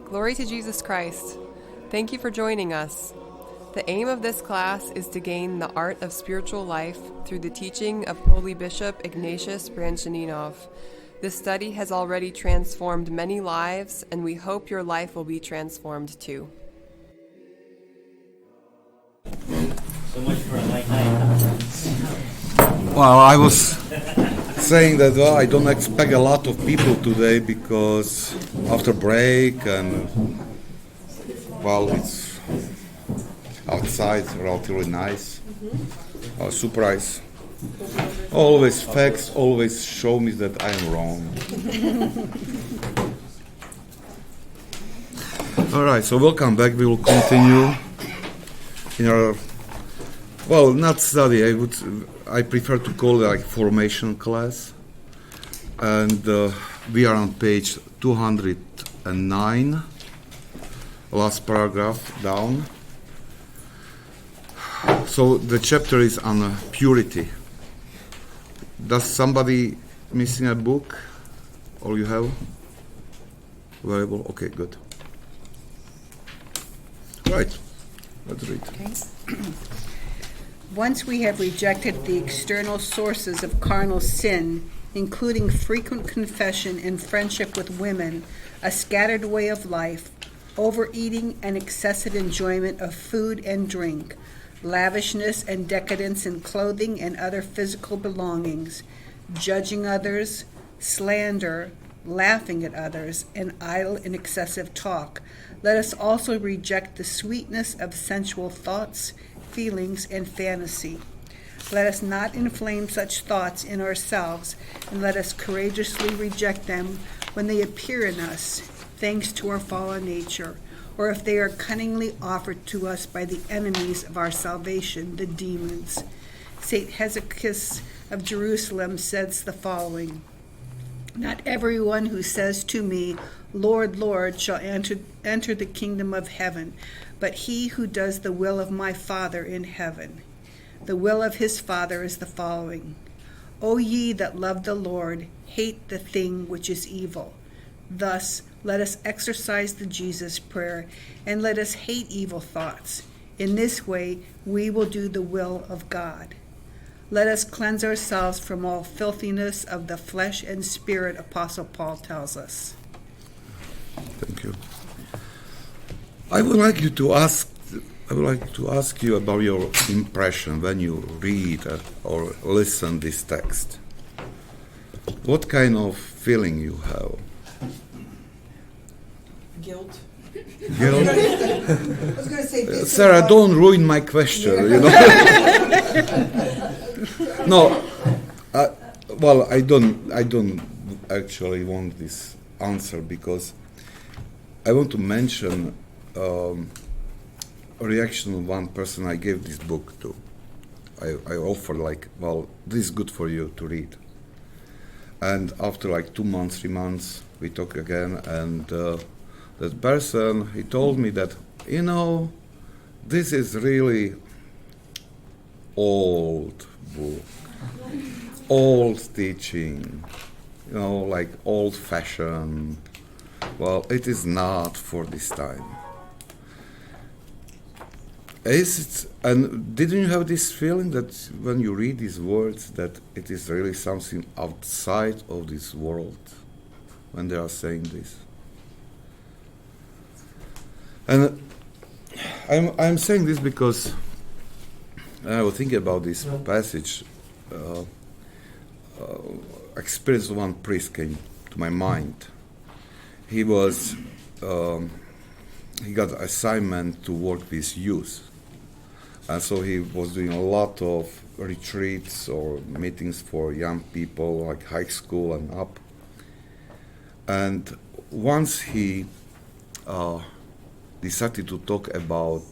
Glory to Jesus Christ. Thank you for joining us. The aim of this class is to gain the art of spiritual life through the teaching of Holy Bishop Ignatius Brianchaninov. This study has already transformed many lives, and we hope your life will be transformed too. So much for a light night. Well, I was saying that I don't expect a lot of people today because after break and it's outside relatively nice. Surprise. Always facts always show me that I am wrong. All right, so welcome back. We will continue in our not study. I prefer to call it like formation class, and we are on page 209, last paragraph down. So the chapter is on purity. Does somebody missing a book, or you have available? Okay, good. Right, let's read. Okay. Once we have rejected the external sources of carnal sin, including frequent confession and friendship with women, a scattered way of life, overeating and excessive enjoyment of food and drink, lavishness and decadence in clothing and other physical belongings, judging others, slander, laughing at others, and idle and excessive talk, let us also reject the sweetness of sensual thoughts, feelings, and fantasy. Let us not inflame such thoughts in ourselves, and let us courageously reject them when they appear in us, thanks to our fallen nature, or if they are cunningly offered to us by the enemies of our salvation, the demons. St. Hezekiah of Jerusalem says the following: "Not everyone who says to me, 'Lord, Lord,' shall enter the kingdom of heaven, but he who does the will of my Father in heaven." The will of his Father is the following: "O ye that love the Lord, hate the thing which is evil." Thus, let us exercise the Jesus prayer, and let us hate evil thoughts. In this way, we will do the will of God. Let us cleanse ourselves from all filthiness of the flesh and spirit, Apostle Paul tells us. Thank you. I would like to ask you about your impression when you read or listen this text. What kind of feeling you have? Guilt. Guilt? I was going to say Sarah, don't ruin my question. You know. No. I don't actually want this answer because I want to mention a reaction of one person I gave this book to. I offered this is good for you to read. And after 2 months, 3 months, we talk again, and that person, he told me that, this is really old book, old teaching, old-fashioned. Well, it is not for this time. And didn't you have this feeling that when you read these words that it is really something outside of this world when they are saying this? And I'm saying this because I was thinking about this passage. Experience of one priest came to my mind. He got assignment to work with youth. And so he was doing a lot of retreats or meetings for young people, like high school and up. And once he decided to talk about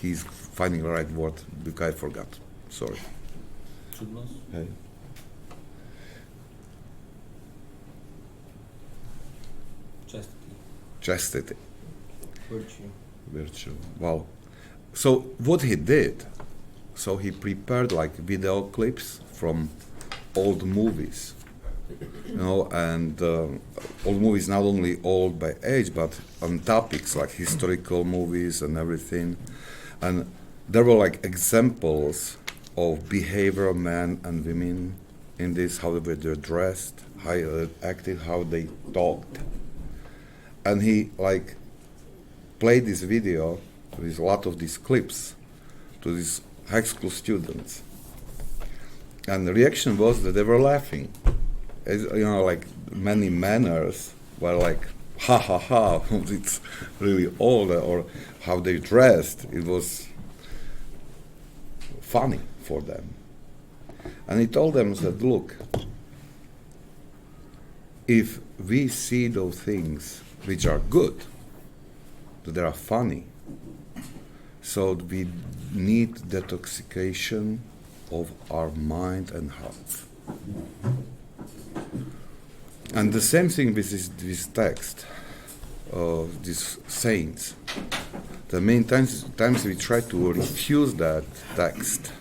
he's finding the right word, because I forgot. Sorry. Hey. Chastity. Virtue. Wow. So what he did, So he prepared like video clips from old movies, and old movies not only old by age, but on topics like historical movies and everything. And there were like examples of behavior of men and women in this, how they were dressed, how they acted, how they talked. And he like played this video with a lot of these clips to these high school students. And the reaction was that they were laughing. As, like many manners were like, ha ha ha, it's really old, or how they dressed, it was funny for them. And he told them that, look, if we see those things which are good, that they are funny, so we need detoxification of our mind and heart. And the same thing with this text, these saints. The many times we try to refuse that text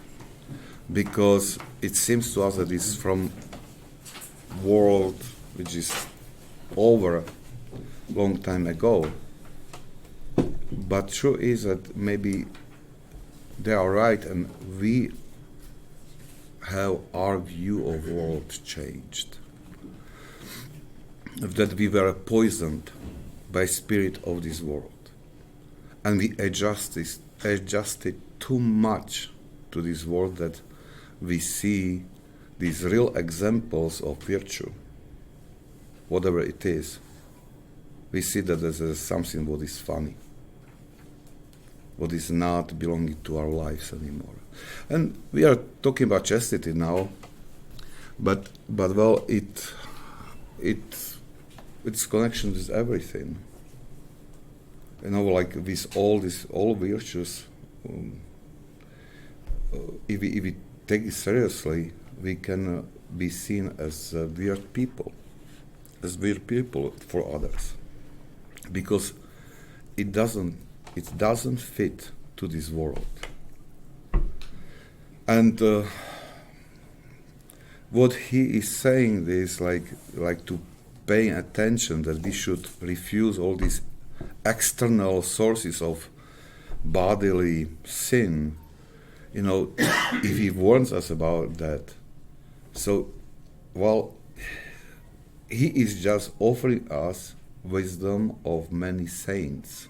because it seems to us that it's from world which is over a long time ago. But true is that maybe they are right, and we have our view of world changed. That we were poisoned by spirit of this world, and we adjusted too much to this world that we see these real examples of virtue, whatever it is. We see that there's something what is funny, what is not belonging to our lives anymore. And we are talking about chastity now, but well, it's connection with everything. Like with all virtues, if we take it seriously, we can be seen as weird people for others, because it doesn't fit to this world. And what he is saying is like to pay attention that we should refuse all these external sources of bodily sin. If he warns us about that, so he is just offering us wisdom of many saints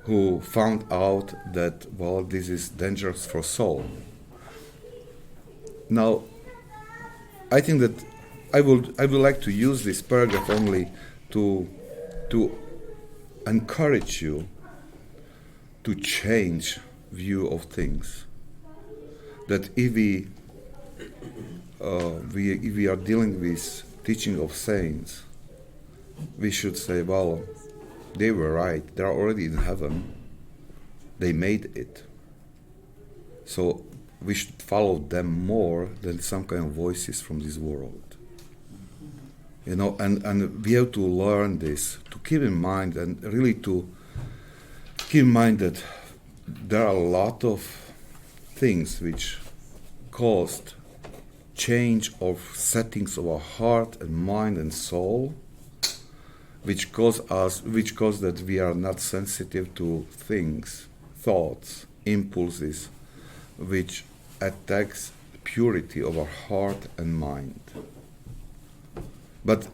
who found out that this is dangerous for soul. Now, I think that I would like to use this paragraph only to encourage you to change view of things. That if we are dealing with teaching of saints, we should say, they were right. They are already in heaven. They made it. So we should follow them more than some kind of voices from this world. And we have to learn this, to keep in mind, and really to keep in mind that there are a lot of things which caused change of settings of our heart and mind and soul, which cause that we are not sensitive to things, thoughts, impulses, which attacks purity of our heart and mind. But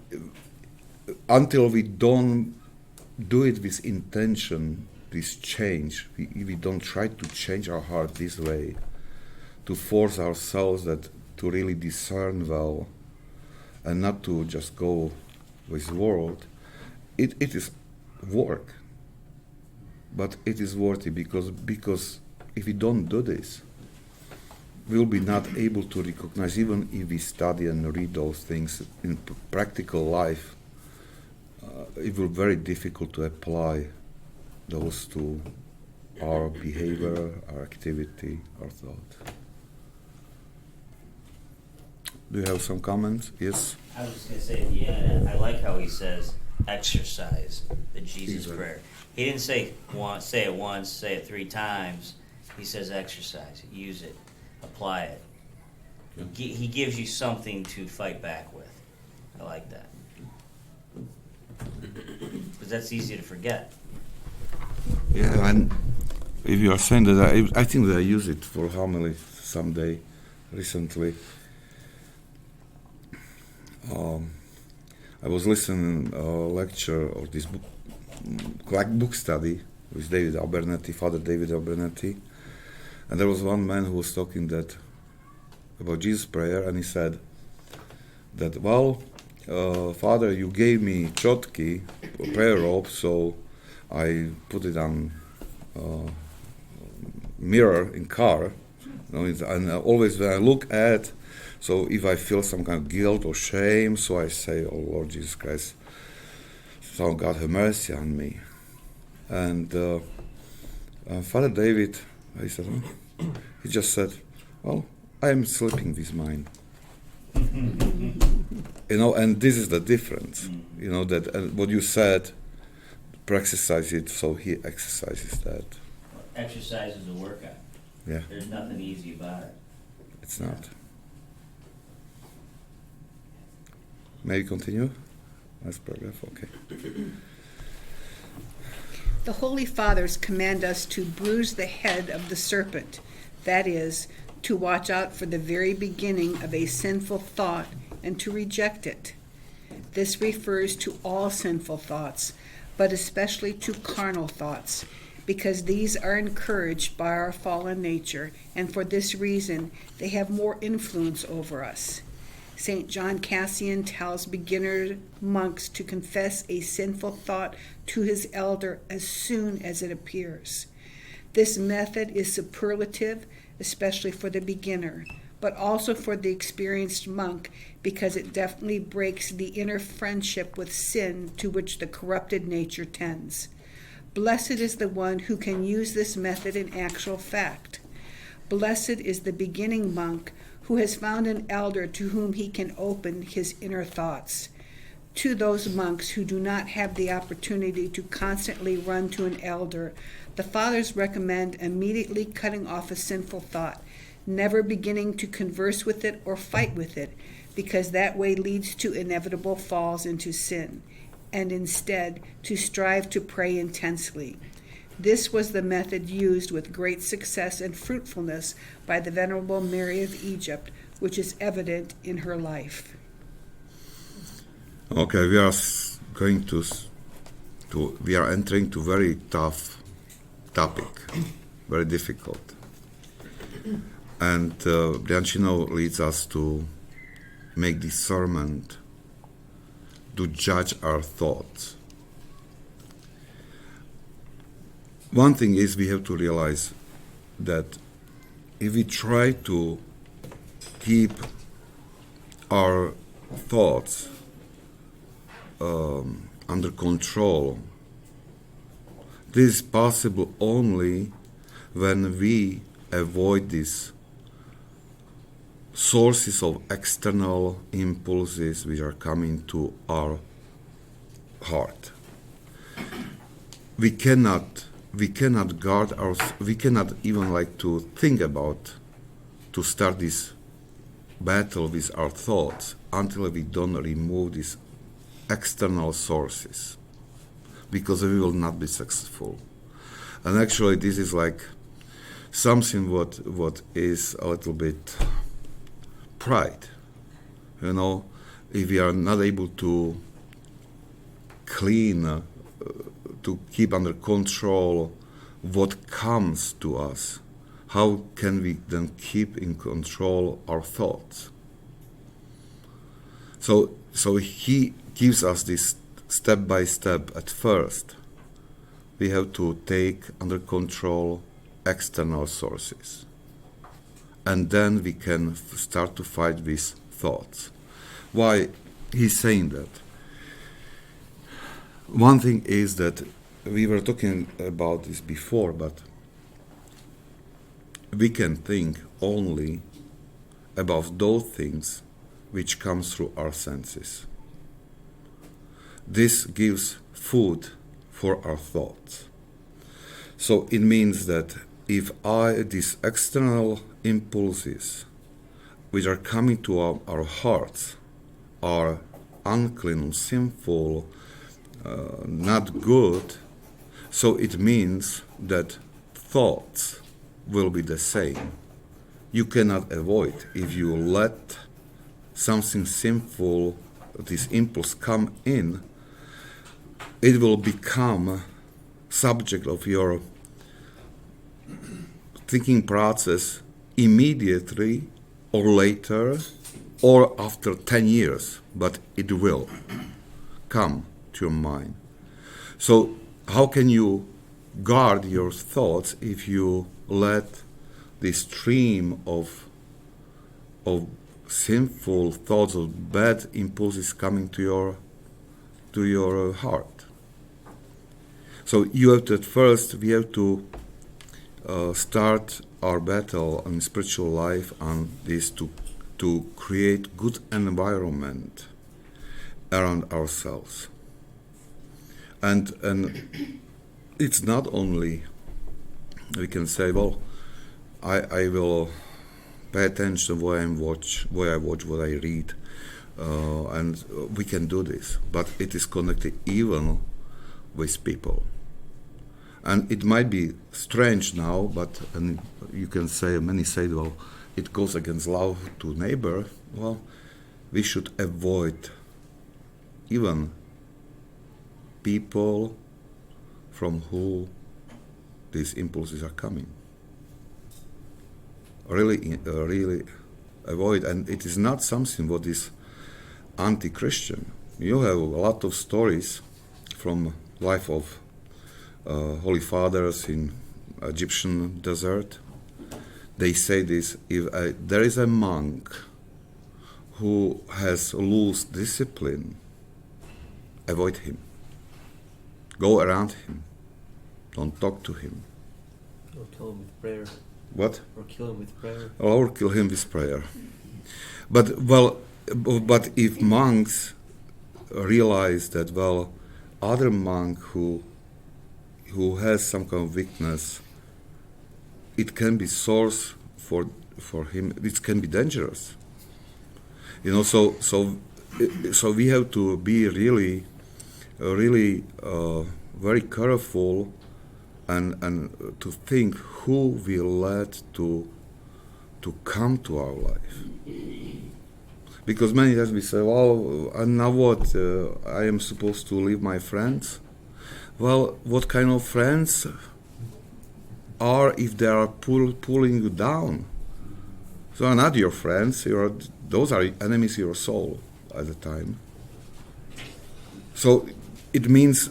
until we don't do it with intention, this change, we don't try to change our heart this way, to force ourselves to really discern well, and not to just go with the world, it is work. But it is worthy because if we don't do this, we'll be not able to recognize, even if we study and read those things in practical life, it will be very difficult to apply those to our behavior, our activity, our thought. Do you have some comments? Yes? I was just going to say at the end, I like how he says, exercise the Jesus prayer. He didn't say say it once, say it 3 times. he says exercise it, use it, apply it. He gives you something to fight back with. I like that. Because that's easy to forget. Yeah, and if you are saying that, I think that I use it for homily someday, recently. I was listening a lecture or this book study with David Abernethy, Father David Abernethy, and there was one man who was talking about Jesus' prayer, and he said that, well, Father, you gave me chotki, prayer rope, so I put it on mirror in car, and always when I look at, so if I feel some kind of guilt or shame, so I say, oh Lord Jesus Christ, so God have mercy on me. And Father David, he said, he just said, well, I am sleeping with mine. And this is the difference, that what you said, exercise it, so he exercises that. Exercise is a workout. Yeah. There's nothing easy about it. It's not. May we continue? Next paragraph, okay. The Holy Fathers command us to bruise the head of the serpent, that is, to watch out for the very beginning of a sinful thought and to reject it. This refers to all sinful thoughts, but especially to carnal thoughts, because these are encouraged by our fallen nature, and for this reason they have more influence over us. St. John Cassian tells beginner monks to confess a sinful thought to his elder as soon as it appears. This method is superlative, especially for the beginner, but also for the experienced monk, because it definitely breaks the inner friendship with sin to which the corrupted nature tends. Blessed is the one who can use this method in actual fact. Blessed is the beginning monk who has found an elder to whom he can open his inner thoughts. To those monks who do not have the opportunity to constantly run to an elder, the Fathers recommend immediately cutting off a sinful thought, never beginning to converse with it or fight with it, because that way leads to inevitable falls into sin, and instead to strive to pray intensely. This was the method used with great success and fruitfulness by the Venerable Mary of Egypt, which is evident in her life. Okay, we are entering to very tough topic, very difficult. And Brianchaninov leads us to make discernment, to judge our thoughts. One thing is we have to realize that if we try to keep our thoughts under control, this is possible only when we avoid these sources of external impulses which are coming to our heart. We cannot guard we cannot even like to think about to start this battle with our thoughts until we don't remove these external sources, because we will not be successful. And actually this is like something what is a little bit pride. If we are not able to clean, to keep under control what comes to us, how can we then keep in control our thoughts? So he gives us this step by step. At first, we have to take under control external sources. And then we can start to fight with thoughts. Why he's saying that? One thing is that we were talking about this before, but we can think only about those things which come through our senses. This gives food for our thoughts. So it means that if these external impulses which are coming to our hearts are unclean, sinful, not good, so it means that thoughts will be the same. You cannot avoid. If you let something sinful, this impulse come in, it will become subject of your thinking process immediately or later or after 10 years, but it will come to your mind. So how can you guard your thoughts if you let the stream of sinful thoughts, of bad impulses coming to your heart? So you have to, at first, we have to start our battle in spiritual life on this to create good environment around ourselves. And it's not only, we can say, well, I will pay attention to where I watch, what I read, and we can do this. But it is connected even with people. And it might be strange now, but you can say, many say, well, it goes against love to neighbor. Well, we should avoid even people from who these impulses are coming. Really avoid, and it is not something what is anti-Christian. You have a lot of stories from life of Holy Fathers in Egyptian desert. They say this: if there is a monk who has loose discipline, avoid him. Go around him. Don't talk to him. Or kill him with prayer. What? Or kill him with prayer. Or kill him with prayer. But if monks realize that, well, other monk who has some kind of weakness, it can be source for him. It can be dangerous. So we have to be really very careful and to think who we let to come to our life. Because many times we say, well, and now what? I am supposed to leave my friends? Well, what kind of friends are if they are pulling you down? So are not your friends. Those are enemies of your soul at the time. So it means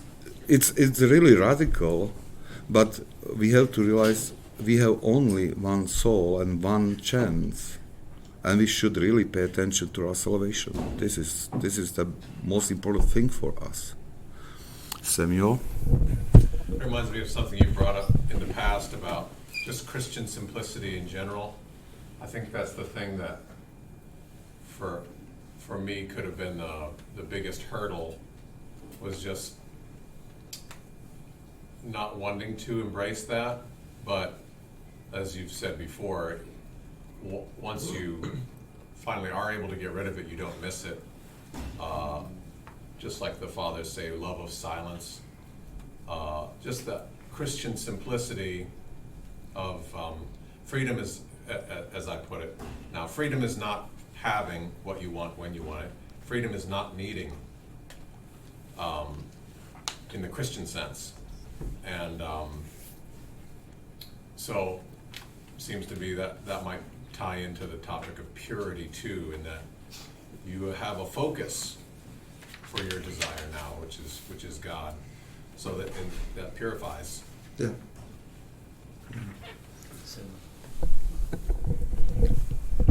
it's really radical, but we have to realize we have only one soul and one chance, and we should really pay attention to our salvation. This is the most important thing for us. Samuel? It reminds me of something you brought up in the past about just Christian simplicity in general. I think that's the thing that for me could have been the biggest hurdle, was just not wanting to embrace that. But as you've said before, once you finally are able to get rid of it, you don't miss it. Just like the fathers say, love of silence. Just the Christian simplicity of freedom is, as I put it, now freedom is not having what you want when you want it. Freedom is not needing, in the Christian sense. And so seems to be that might tie into the topic of purity too, in that you have a focus for your desire now, which is God, so that purifies. Yeah. So,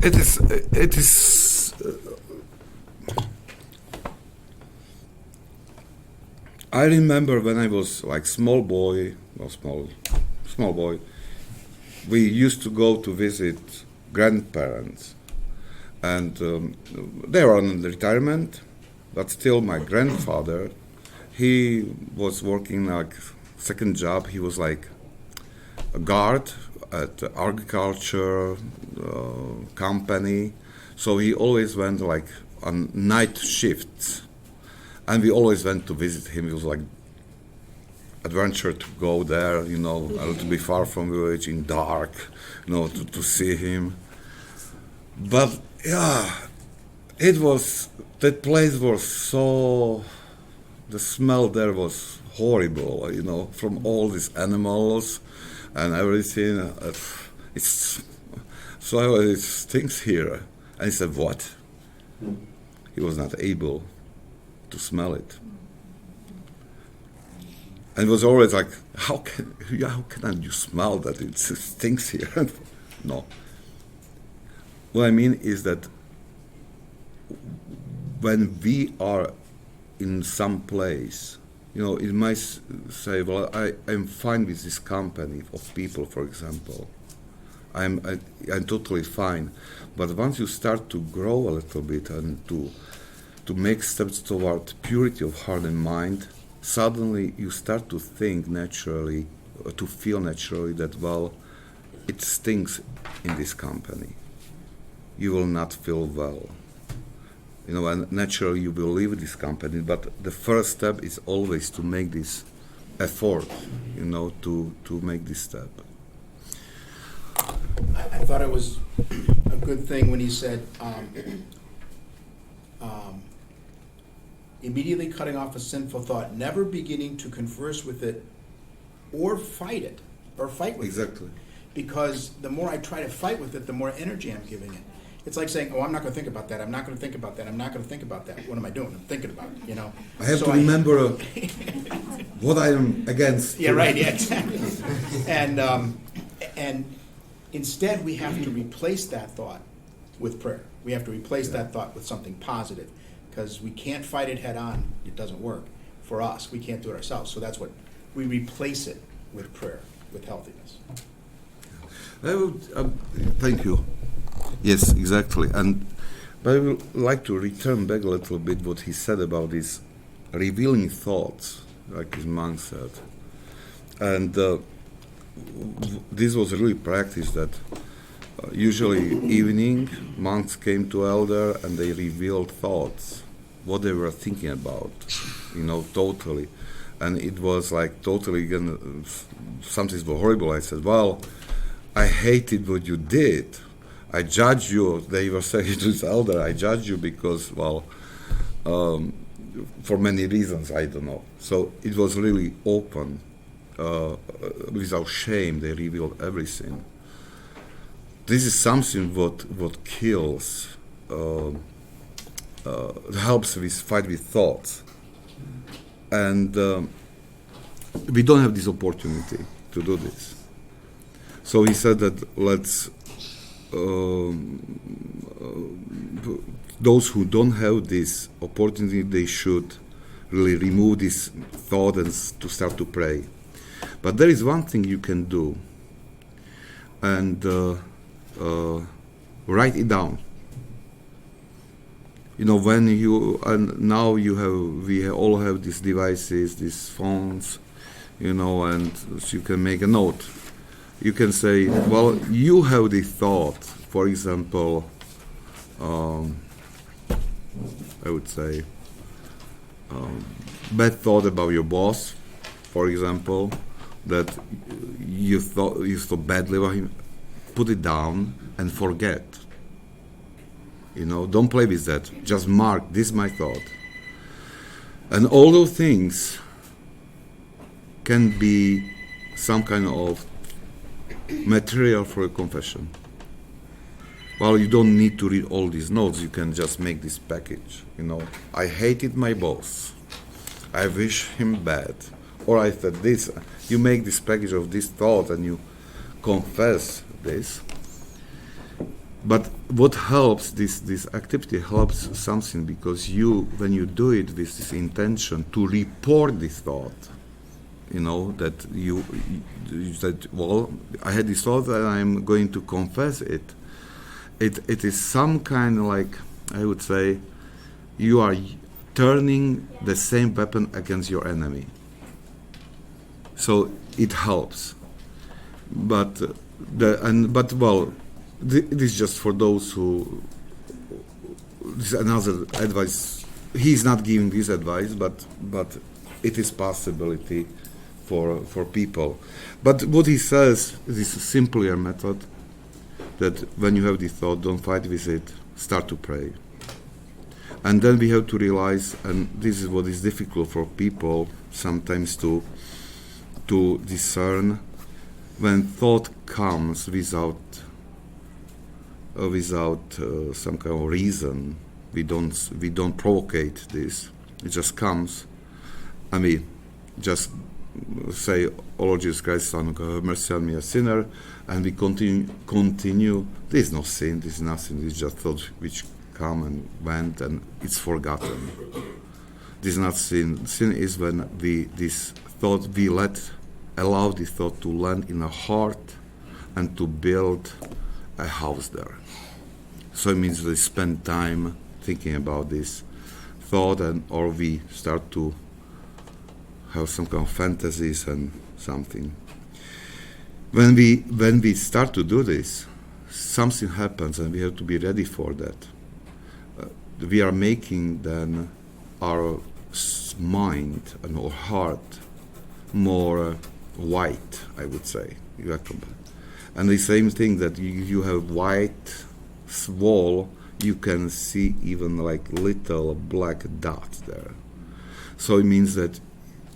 It is. I remember when I was like small boy, we used to go to visit grandparents, and they were on retirement, but still my grandfather, he was working like second job. He was like a guard at agriculture company, so he always went like on night shifts, and we always went to visit him. It was like adventure to go there, you know, a little bit far from village in dark, you know, to see him. But yeah, that place was so, the smell there was horrible, you know, from all these animals and everything. It's things here. And he said, what? He was not able to smell it. And it was always like, how can you smell that? It stinks here. No. What I mean is that when we are in some place, you know, it might say, well, I'm fine with this company of people, for example. I'm totally fine. But once you start to grow a little bit and to make steps toward purity of heart and mind, suddenly you start to think naturally, to feel naturally that, well, it stinks in this company. You will not feel well. You know, and naturally you will leave this company, but the first step is always to make this effort, you know, to make this step. I thought it was a good thing when he said, immediately cutting off a sinful thought, never beginning to converse with it or fight it, or fight with it. Exactly. Because the more I try to fight with it, the more energy I'm giving it. It's like saying, oh, I'm not going to think about that, I'm not going to think about that, I'm not going to think about that. What am I doing? I'm thinking about it, you know. I have to remember what I am against. Yeah, right, yeah, exactly. And instead, we have to replace that thought with prayer. We have to replace that thought with something positive, because we can't fight it head on. It doesn't work for us. We can't do it ourselves. So that's what we replace it with prayer, with healthiness. I would, thank you. Yes, exactly. But I would like to return back a little bit what he said about these revealing thoughts, like his monk said. And this was really practiced that usually evening monks came to elder and they revealed thoughts, what they were thinking about, you know, totally. And it was like totally, again, something was horrible. I said, well, I hated what you did. I judge you. They were saying to this elder, I judge you because, well, for many reasons, I don't know. So it was really open, without shame. They revealed everything. This is something what kills, helps with fight with thoughts, and we don't have this opportunity to do this. So he said that let's. Those who don't have this opportunity, they should really remove this thought and to start to pray. But there is one thing you can do, and write it down. You know, when you, and now we all have these devices, these phones, you know, and so you can make a note. You can say, well, you have the thought, for example, I would say, bad thought about your boss, for example, that you thought badly about him. Put it down and forget. You know, don't play with that. Just mark, this is my thought. And all those things can be some kind of material for a confession. Well, you don't need to read all these notes. You can just make this package. You know, I hated my boss. I wish him bad. Or I said this. You make this package of this thought and you confess this. But what helps, this activity helps something, because when you do it with this intention to report this thought, you know, that you said, well, I had this thought and I'm going to confess it. It is some kind of like, I would say, you are turning the same weapon against your enemy. So it helps. But this is just for those who. This is another advice. He's not giving this advice, but it is possibility for people. But what he says is a simpler method. That when you have this thought, don't fight with it. Start to pray. And then we have to realize, and this is what is difficult for people sometimes to discern, when thought comes without some kind of reason. We don't provocate this. It just comes, and we just say, "O Lord Jesus Christ, Son of God, have mercy on me, a sinner," and we continue. There is no sin. There is nothing. It's just thoughts which come and went, and it's forgotten. This is not sin. Sin is when allow this thought to land in a heart and to build a house there. So it means we spend time thinking about this thought, or we start to have some kind of fantasies and something. When we start to do this, something happens, and we have to be ready for that. We are making then our mind and our heart more white, I would say. And the same thing that you have white wall, you can see even like little black dots there. So it means that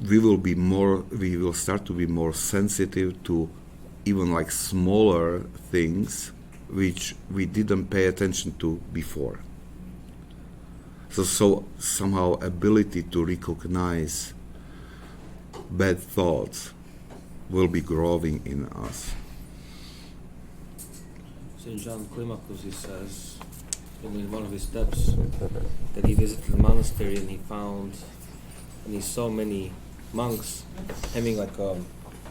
we will start to be more sensitive to even like smaller things which we didn't pay attention to before. So somehow ability to recognize bad thoughts will be growing in us. St. John Climacus, he says in one of his steps that he visited the monastery and he saw many monks having like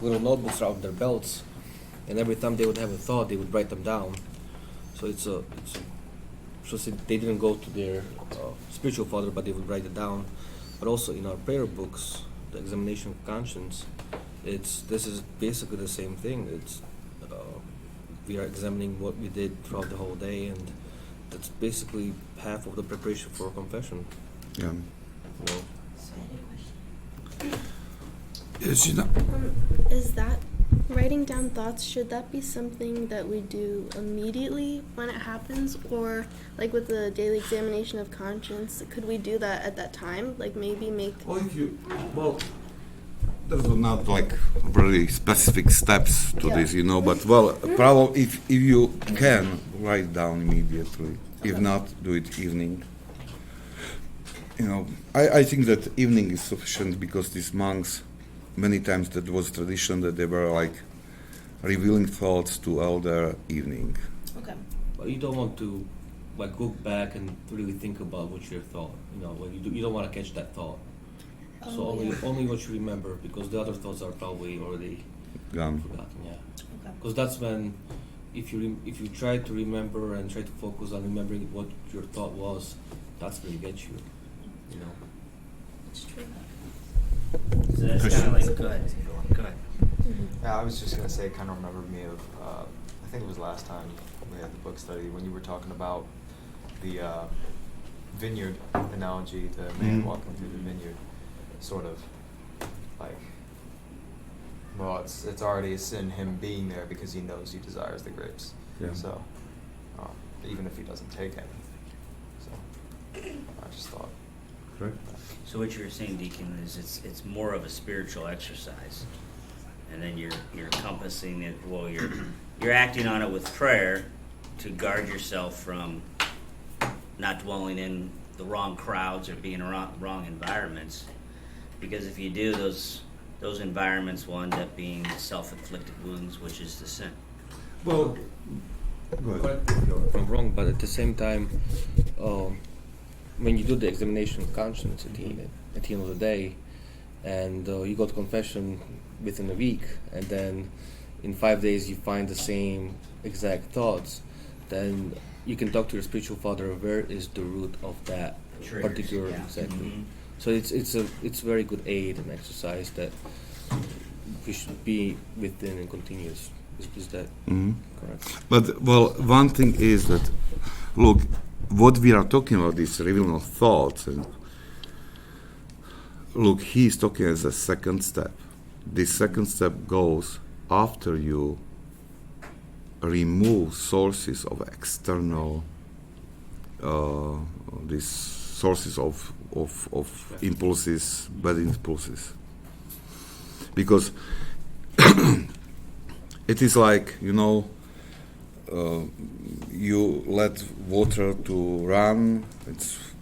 little notebooks out of their belts, and every time they would have a thought, they would write them down. So so they didn't go to their spiritual father, but they would write it down. But also in our prayer books, the examination of conscience, this is basically the same thing. We are examining what we did throughout the whole day, and that's basically half of the preparation for confession. Yeah. Well, Yes, Is that writing down thoughts, should that be something that we do immediately when it happens, or like with the daily examination of conscience, could we do that at that time, like maybe make there's not like really specific steps to Yeah. this, but probably if you can write down immediately, if not, do it evening. I think that evening is sufficient, because these monks, many times that was tradition that they were like revealing thoughts to elder evening. Okay. but you don't want to like look back and really think about what you thought. You don't want to catch that thought. So only what you remember, because the other thoughts are probably already Gone. forgotten. Yeah. Okay. Because that's when, if you try to remember and try to focus on remembering what your thought was, that's where you get you. it's true. So that's kind of like, go ahead. Yeah, I was just going to say, it kind of remembered me of, I think it was last time we had the book study, when you were talking about the vineyard analogy, the man walking through the vineyard, sort of like, well, it's already a sin him being there because he knows he desires the grapes. Yeah. So, even if he doesn't take any. So, I just thought. Correct. So what you were saying, Deacon, is it's more of a spiritual exercise, and then you're encompassing it. Well, you're acting on it with prayer to guard yourself from not dwelling in the wrong crowds or being around wrong environments, because if you do, those environments will end up being self-inflicted wounds, which is the sin. Well, go ahead. Correct me if I'm wrong, but at the same time, when you do the examination of conscience at the end of the day, and you go to confession within a week, and then in 5 days you find the same exact thoughts, then you can talk to your spiritual father. Where is the root of that Triggers, particular yeah. exactly? Mhm. So it's very good aid and exercise that we should be within and continuous Is that correct? But, well, one thing is that, look, what we are talking about is revealing of thoughts. And look, he's talking as a second step. The second step goes after you remove sources of external, these sources of impulses, bad impulses. Because it is like, you let water to run.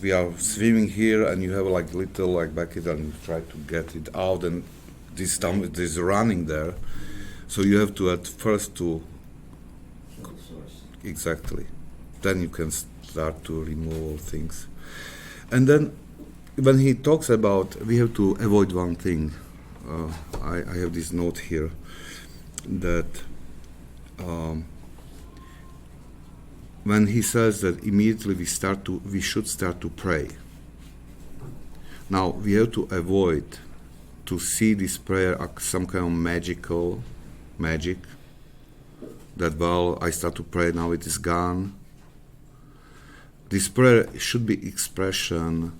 We are swimming here, and you have like little like bucket, and you try to get it out, and this time it is running there. So you have to at first to exactly. Then you can start to remove all things, and then when he talks about we have to avoid one thing. I have this note here that. When he says that immediately we should start to pray. Now we have to avoid to see this prayer as some kind of magic. That I start to pray, now it is gone. This prayer should be expression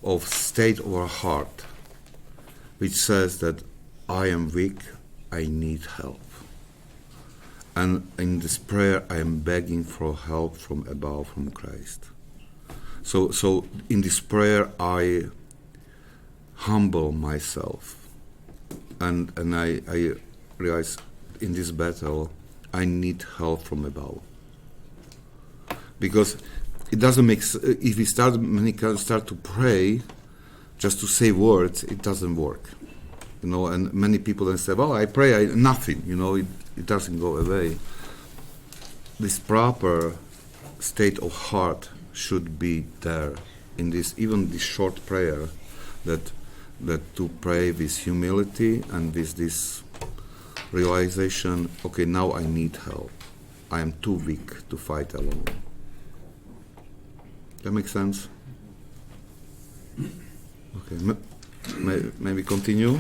of state of our heart, which says that I am weak, I need help. And in this prayer, I am begging for help from above, from Christ. So in this prayer, I humble myself, and I realize in this battle, I need help from above. Because it doesn't make if we start to pray, just to say words, it doesn't work. And many people then say, "Well, I pray, nothing." It doesn't go away. This proper state of heart should be there in this, even this short prayer, that to pray with humility and with this realization, okay, now I need help. I am too weak to fight alone. That makes sense? Okay, maybe continue.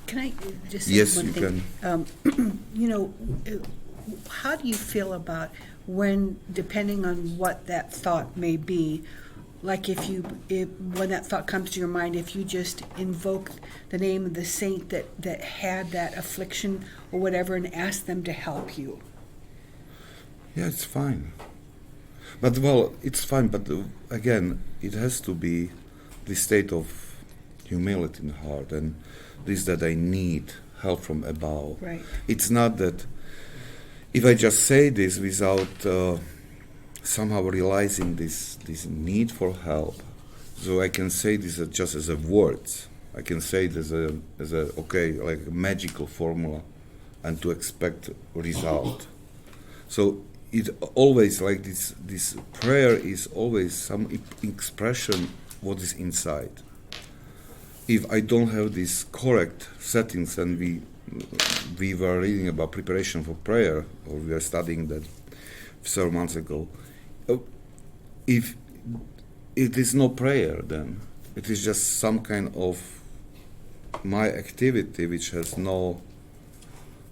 Can I just say Yes, one you thing? can. How do you feel about when, depending on what that thought may be, like when that thought comes to your mind, if you just invoke the name of the saint that had that affliction or whatever and ask them to help you? Yeah, it's fine. But, it's fine, but again, it has to be the state of humility in the heart, and this that I need help from above. Right. It's not that if I just say this without somehow realizing this need for help, so I can say this just as a words. I can say it as a like a magical formula, and to expect result. So it always like this prayer is always some expression what is inside. If I don't have these correct settings, and we were reading about preparation for prayer, or we were studying that several months ago, if it is no prayer, then it is just some kind of my activity which has no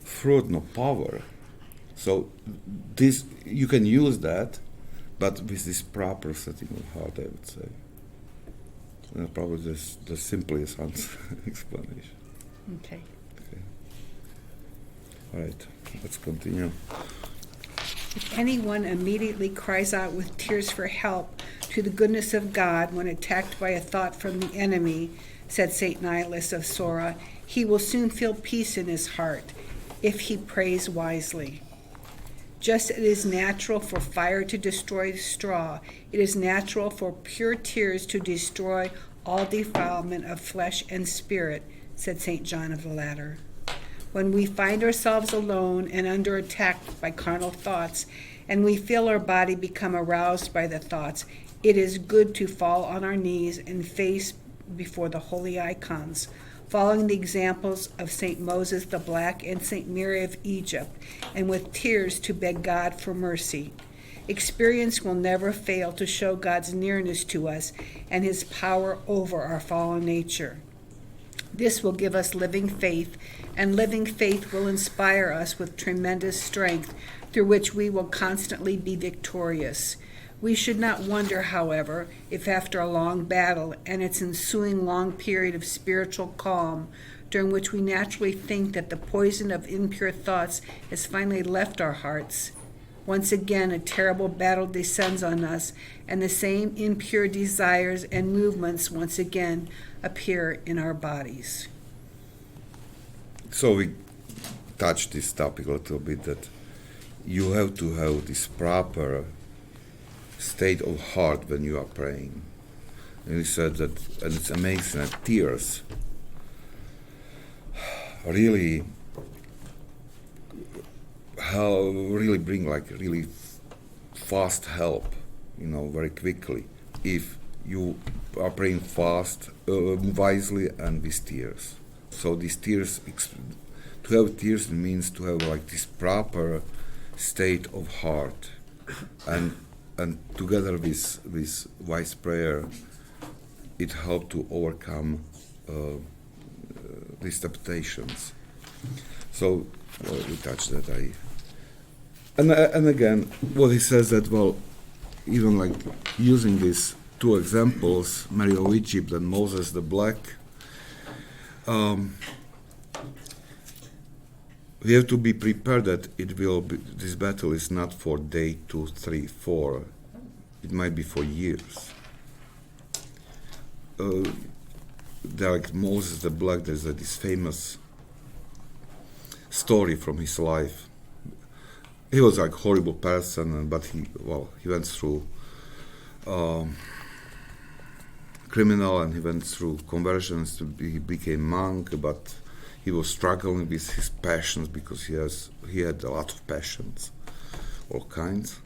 fruit, no power. So this you can use that, but with this proper setting of heart, I would say. Probably the simplest explanation. Okay. All right, let's continue. If anyone immediately cries out with tears for help to the goodness of God when attacked by a thought from the enemy, said St. Nihilus of Sora, he will soon feel peace in his heart if he prays wisely. Just as it is natural for fire to destroy straw, it is natural for pure tears to destroy all defilement of flesh and spirit, said St. John of the Ladder. When we find ourselves alone and under attack by carnal thoughts, and we feel our body become aroused by the thoughts, it is good to fall on our knees and face before the holy icons, following the examples of St. Moses the Black and St. Mary of Egypt, and with tears to beg God for mercy. Experience will never fail to show God's nearness to us and his power over our fallen nature. This will give us living faith, and living faith will inspire us with tremendous strength through which we will constantly be victorious. We should not wonder, however, if after a long battle and its ensuing long period of spiritual calm, during which we naturally think that the poison of impure thoughts has finally left our hearts, once again a terrible battle descends on us, and the same impure desires and movements once again appear in our bodies. So we touched this topic a little bit, that you have to have this proper state of heart when you are praying. And he said that, and it's amazing that tears really bring like really fast help, very quickly, if you are praying fast, wisely, and with tears. So these tears, to have tears means to have like this proper state of heart, and together with wise prayer, it helped to overcome these temptations. So we touched that. And again, what he says that, well, even like using these two examples, Mary of Egypt and Moses the Black, we have to be prepared that this battle is not for day 2, 3, 4. It might be for years. Like Moses the Black, there's this famous story from his life. He was like a horrible person, but he went through criminal, and he went through conversions. He became monk, but he was struggling with his passions, because he had a lot of passions, all kinds.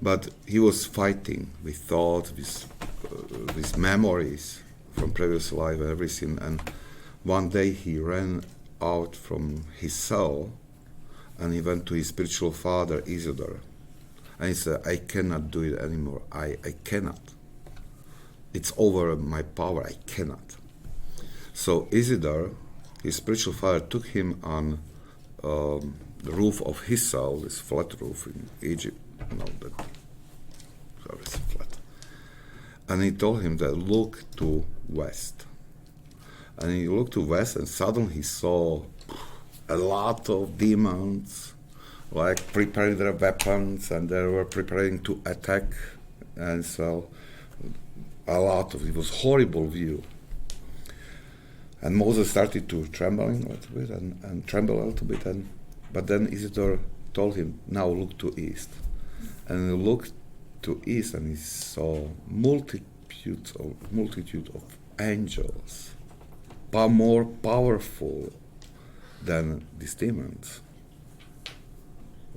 But he was fighting with thoughts, with memories from previous life and everything. And one day he ran out from his cell, and he went to his spiritual father, Isidore. And he said, I cannot do it anymore. I cannot. It's over my power. I cannot. So Isidore, his spiritual father, took him on the roof of his cell, this flat roof in Egypt. It's flat. And he told him that look to west. And he looked to west, and suddenly he saw a lot of demons, like preparing their weapons, and they were preparing to attack. And so it was horrible view. And Moses started to trembling a little bit and tremble a little bit, but then Isidore told him, now look to east. And he looked to east, and he saw multitude of angels, more powerful than these demons,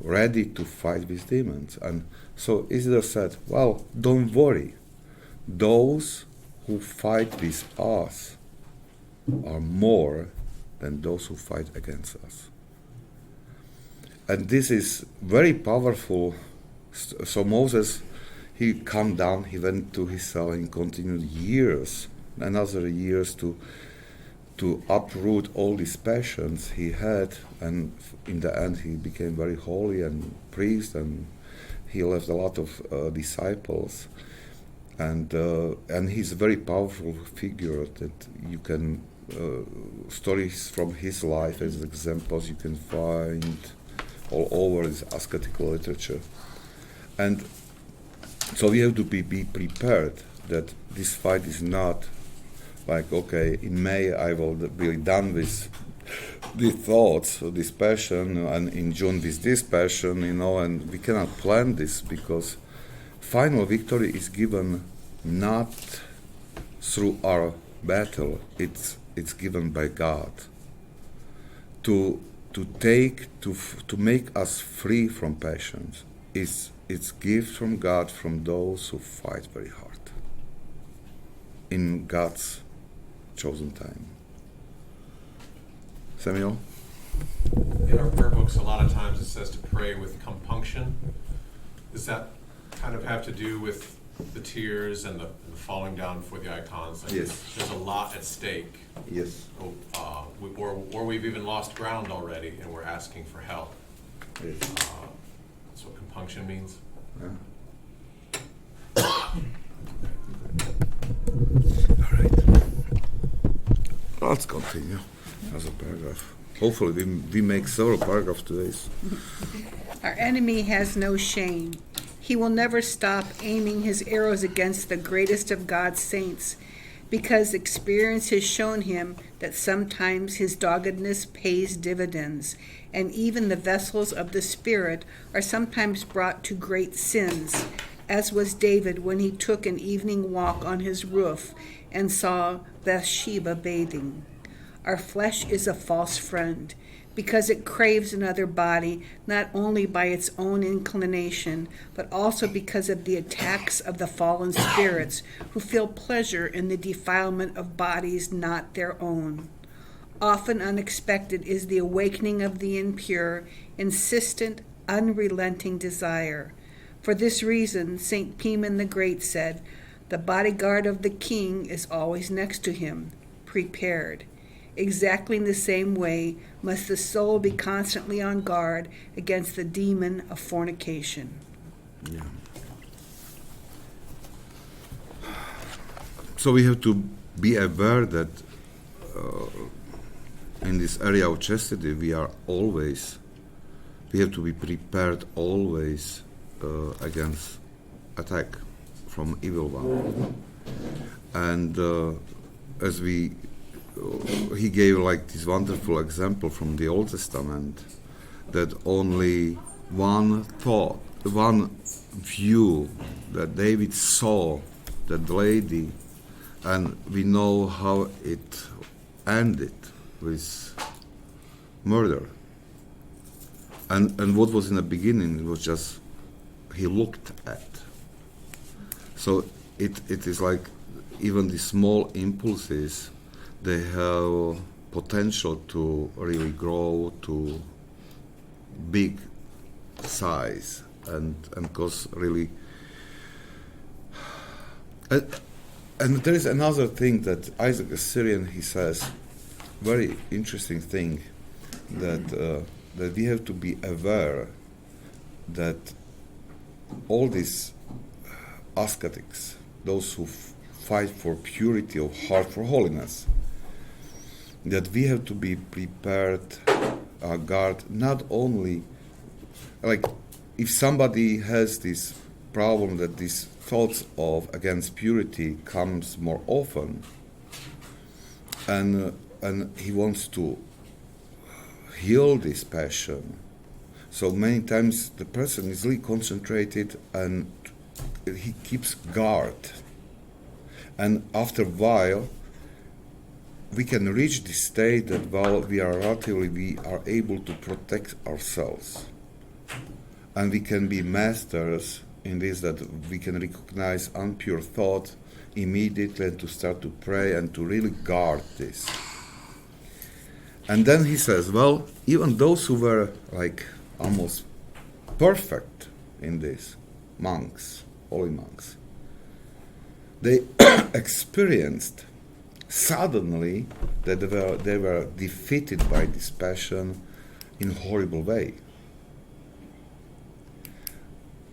ready to fight with demons. And so Isidore said, well, don't worry. Those who fight with us are more than those who fight against us. And this is very powerful. So Moses, he calmed down, he went to his cell, and continued another years to uproot all these passions he had, and in the end he became very holy and priest, and he left a lot of disciples, and he's a very powerful figure that you can stories from his life as examples you can find all over this ascetical literature. And so we have to be prepared that this fight is not like, okay, in May I will be done with these thoughts, this passion, and in June with this passion, and we cannot plan this, because final victory is given not through our battle, it's given by God to make us free from passions. It's gift from God from those who fight very hard in God's chosen time. Samuel? In our prayer books, a lot of times it says to pray with compunction. Does that kind of have to do with the tears and the falling down for the icons. Like, Yes. there's a lot at stake. Yes. Or we've even lost ground already, and we're asking for help. Yes. That's what compunction means. Yeah. All right. Let's continue. As a paragraph. Hopefully we make several paragraphs today. Our enemy has no shame. He will never stop aiming his arrows against the greatest of God's saints, because experience has shown him that sometimes his doggedness pays dividends, and even the vessels of the Spirit are sometimes brought to great sins, as was David when he took an evening walk on his roof and saw Bathsheba bathing. Our flesh is a false friend, because it craves another body, not only by its own inclination, but also because of the attacks of the fallen spirits, who feel pleasure in the defilement of bodies not their own. Often unexpected is the awakening of the impure, insistent, unrelenting desire. For this reason, St. Piman the Great said, "The bodyguard of the king is always next to him, prepared." Exactly in the same way must the soul be constantly on guard against the demon of fornication. Yeah. So we have to be aware that in this area of chastity we have to be prepared always against attack from evil one. And as he gave like this wonderful example from the Old Testament, that only one thought, one view that David saw that lady, and we know how it ended with murder. And what was in the beginning, it was just he looked at. So it is like even the small impulses, they have potential to really grow to big size and cause really. And there is another thing that Isaac Assyrian, he says, very interesting thing, that we have to be aware that all these ascetics, those who fight for purity of heart, for holiness, that we have to be prepared, guard, not only, like, if somebody has this problem that these thoughts of against purity comes more often, and he wants to heal this passion, so many times the person is really concentrated and he keeps guard, and after a while we can reach this state that while we are able to protect ourselves, and we can be masters in this, that we can recognize impure thought immediately and to start to pray and to really guard this. And then he says, well, even those who were like almost perfect in this, monks, holy monks, they experienced suddenly that they were defeated by this passion in a horrible way.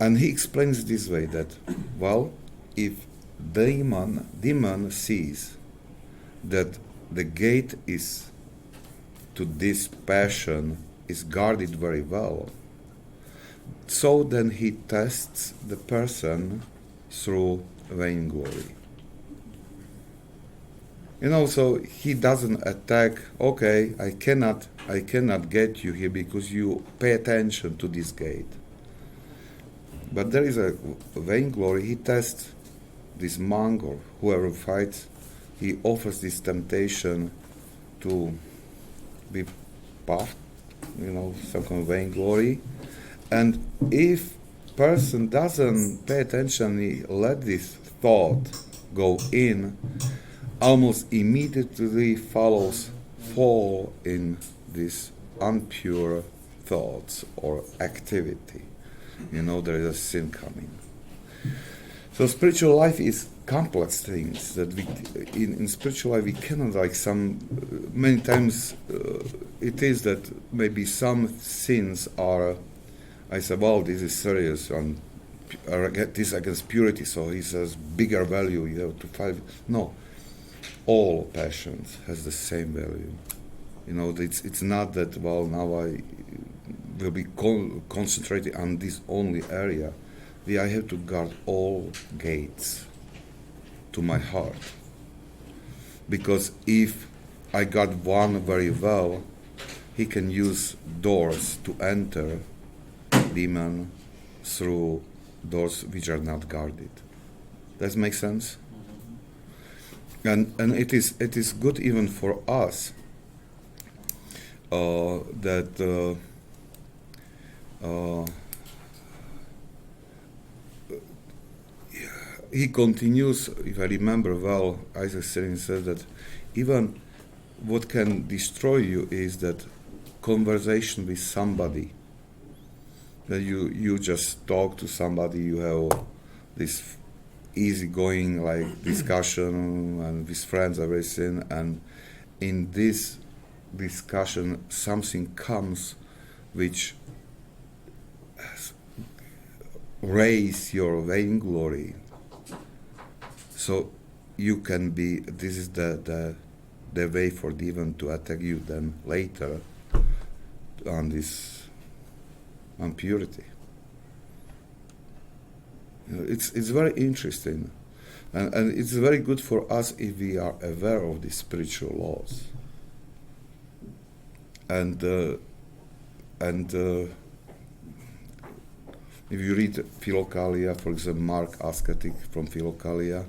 And he explains this way, that, well, if demon sees that the gate is to this passion is guarded very well, so then he tests the person through vainglory. So he doesn't attack, okay, I cannot get you here because you pay attention to this gate. But there is a vainglory. He tests this monk or whoever fights. He offers this temptation to be puffed, some kind of vainglory. And if person doesn't pay attention, he let this thought go in, almost immediately follows fall in these impure thoughts or activity. There is a sin coming. So spiritual life is complex things that we in spiritual life we cannot like some many times it is that maybe some sins are. I said, well, this is serious and this against purity, so he says bigger value you have to fight. No, all passions has the same value. You know, it's not that, well, now I will be concentrated on this only area. I have to guard all gates to my heart. Because if I guard one very well, he can use doors to enter demon through doors which are not guarded. Does that make sense? And it is good even for us that he continues, if I remember well, Isaac Serin says that even what can destroy you is that conversation with somebody, that you just talk to somebody, you have this easygoing like discussion and with friends, everything, and in this discussion something comes which raise your vainglory. So you can be, this is the way for demon to attack you then later on this impurity. You know, it's very interesting, and it's very good for us if we are aware of the spiritual laws. And if you read Philokalia, for example, Mark Ascetic from Philokalia,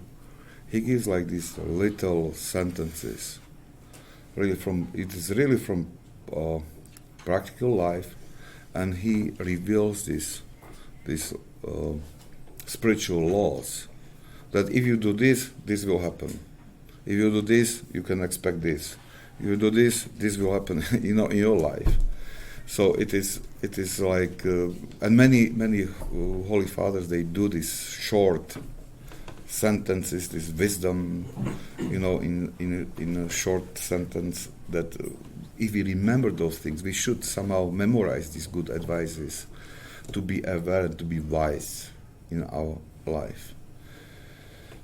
he gives like these little sentences. It is really from practical life, and he reveals these spiritual laws. That if you do this, this will happen. If you do this, you can expect this. If you do this, this will happen. In your life. So it is like, and many holy fathers, they do these short sentences, this wisdom, in a short sentence. That if we remember those things, we should somehow memorize these good advices to be aware and to be wise in our life.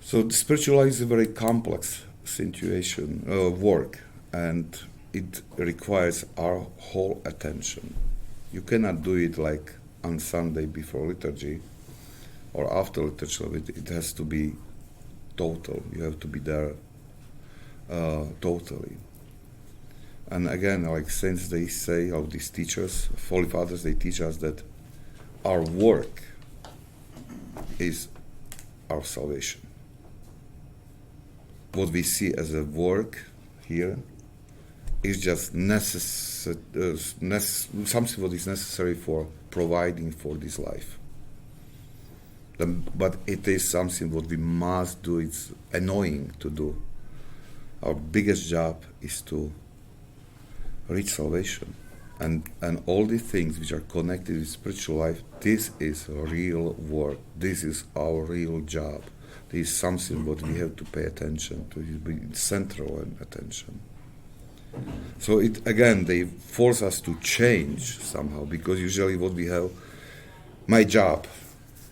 So the spiritual life is a very complex situation, work, and it requires our whole attention. You cannot do it like on Sunday before liturgy or after liturgy. It has to be total. You have to be there totally. And again, like saints, they say, or these teachers, holy fathers, they teach us that our work is our salvation. What we see as a work here is just something what is necessary for providing for this life. But it is something what we must do. It's annoying to do. Our biggest job is to reach salvation. And all the things which are connected with spiritual life, this is real work. This is our real job. This is something what we have to pay attention to, be central attention. So they force us to change somehow, because usually what we have, my job,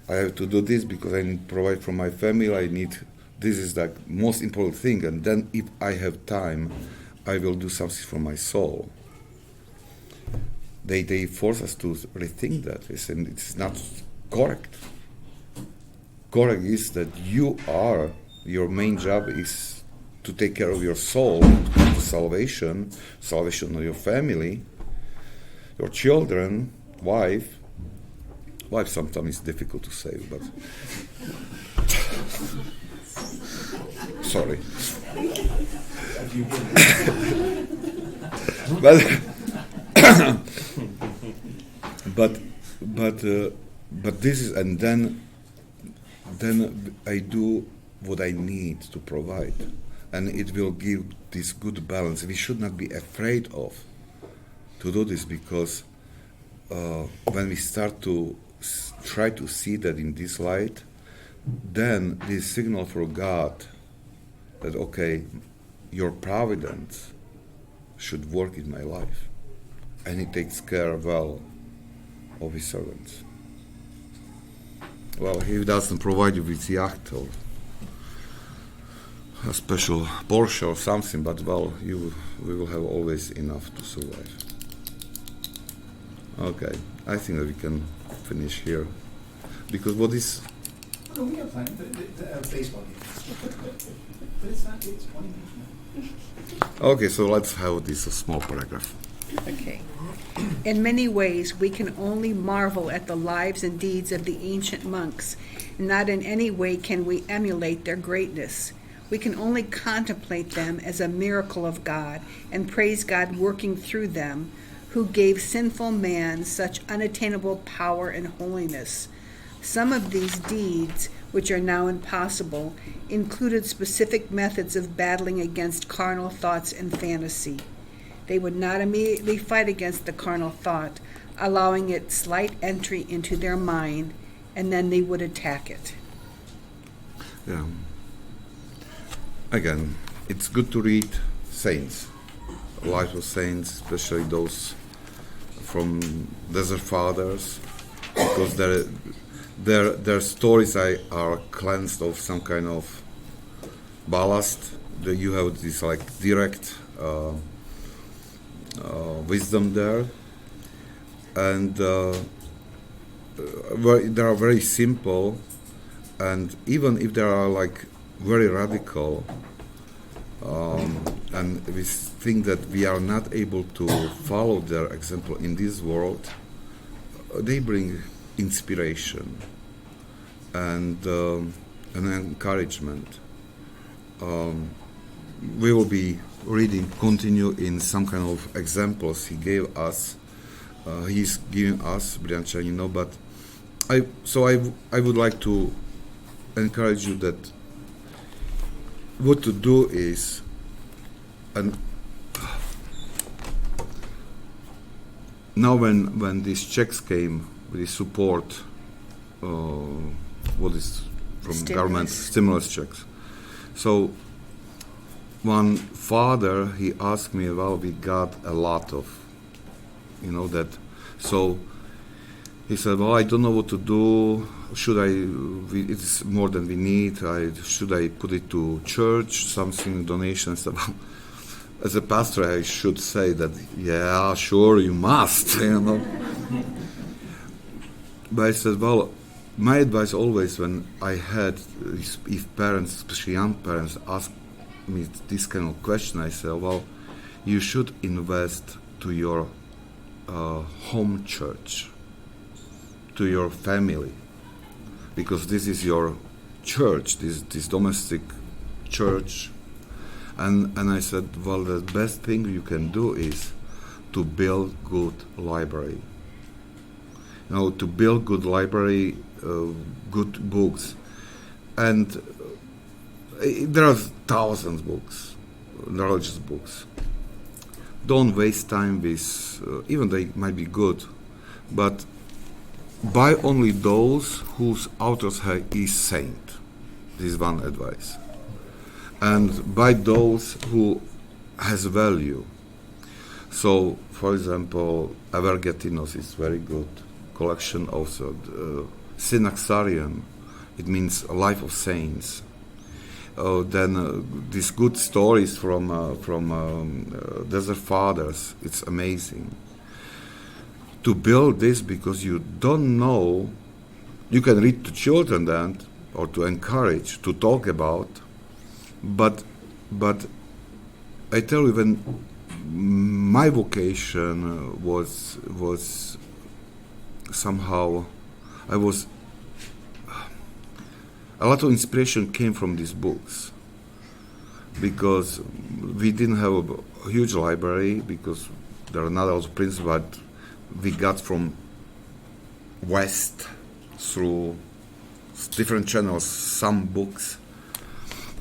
I have to do this because I need to provide for my family, this is the most important thing, and then if I have time, I will do something for my soul. They force us to rethink that, and it's not correct. Correct is that your main job is to take care of your soul, salvation of your family, your children, wife. Wife sometimes is difficult to say, but sorry. but this is, and then I do what I need to provide, and it will give this good balance. We should not be afraid of to do this, because when we start to try to see that in this light, then this signal for God that, okay, your providence should work in my life. And he takes care well of his servants. Well, he doesn't provide you with yacht or a special Porsche or something, but well, we will have always enough to survive. Okay, I think that we can finish here. Because what is... Oh, no, we have time. The baseball game. But it's 20 minutes now. Okay, so let's have this small paragraph. Okay. In many ways, we can only marvel at the lives and deeds of the ancient monks. Not in any way can we emulate their greatness. We can only contemplate them as a miracle of God and praise God working through them, who gave sinful man such unattainable power and holiness. Some of these deeds, which are now impossible, included specific methods of battling against carnal thoughts and fantasy. They would not immediately fight against the carnal thought, allowing it slight entry into their mind, and then they would attack it. Yeah. Again, it's good to read saints, lives of saints, especially those from Desert Fathers, because their stories are cleansed of some kind of ballast. You have this like direct wisdom there, and they are very simple, and even if they are like very radical, and we think that we are not able to follow their example in this world, they bring inspiration and an encouragement. We will be reading, continue in some kind of examples he gave us. He's giving us, Brianchaninov, but I would like to encourage you that what to do is, and now when these checks came with the support, what is from government stimulus checks, so one father, he asked me, well, we got a lot of, that, so he said, well, I don't know what to do. It's more than we need. Should I put it to church, something, donations? As a pastor, I should say that, yeah, sure, you must, But I said, well, my advice always when I had, if parents, especially young parents, ask me this kind of question, I said, well, you should invest to your home church, to your family, because this is your church, this domestic church. And I said, well, the best thing you can do is to build good library. To build good library, good books. And there are thousands of books, religious books. Don't waste time with, even they might be good, but buy only those whose authors is saint. This is one advice. And buy those who has value. So, for example, Evergetinos is very good collection also. Synaxarion, it means a life of saints. Then these good stories from Desert Fathers, it's amazing. To build this, because you don't know, you can read to children then, or to encourage, to talk about, but I tell you, when my vocation was somehow, a lot of inspiration came from these books, because we didn't have a huge library, because there are not all principles, but we got from West through different channels some books.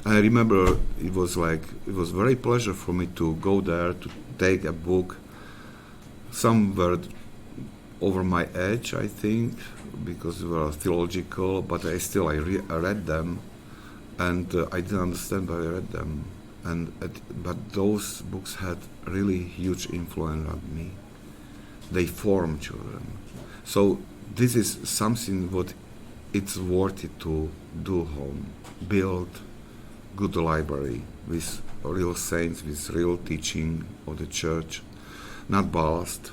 I remember it was very pleasure for me to go there to take a book. Some were over my edge, I think, because they were theological, but I read them, and I didn't understand, but I read them. But those books had really huge influence on me. They form children. So this is something what it's worth it to do home. Build good library with real saints, with real teaching of the church, not ballast.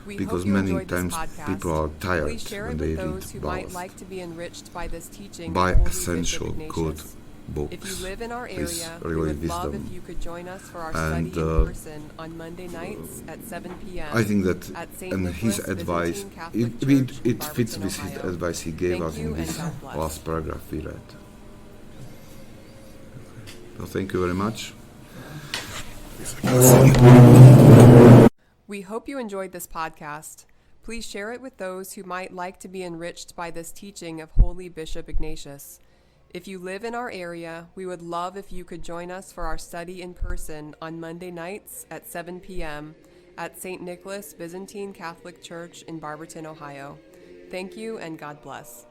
We Because hope you many enjoyed this times podcast. people are tired Please share when it they with those read who might ballast. like to be enriched by this teaching. Buy of Holy essential Bishop good Ignatius. books If you live in our with area, we really would love wisdom. if you could join us for our And, study in person on Monday nights at 7 p.m. I think that, at St. and his Nicholas advice, Byzantine Catholic it Church in fits Barberton, with his Ohio. advice he gave Thank us you in and this God bless. last paragraph we read. So thank you very much. We hope you enjoyed this podcast. Please share it with those who might like to be enriched by this teaching of Holy Bishop Ignatius. If you live in our area, we would love if you could join us for our study in person on Monday nights at 7 p.m. at St. Nicholas Byzantine Catholic Church in Barberton, Ohio. Thank you and God bless.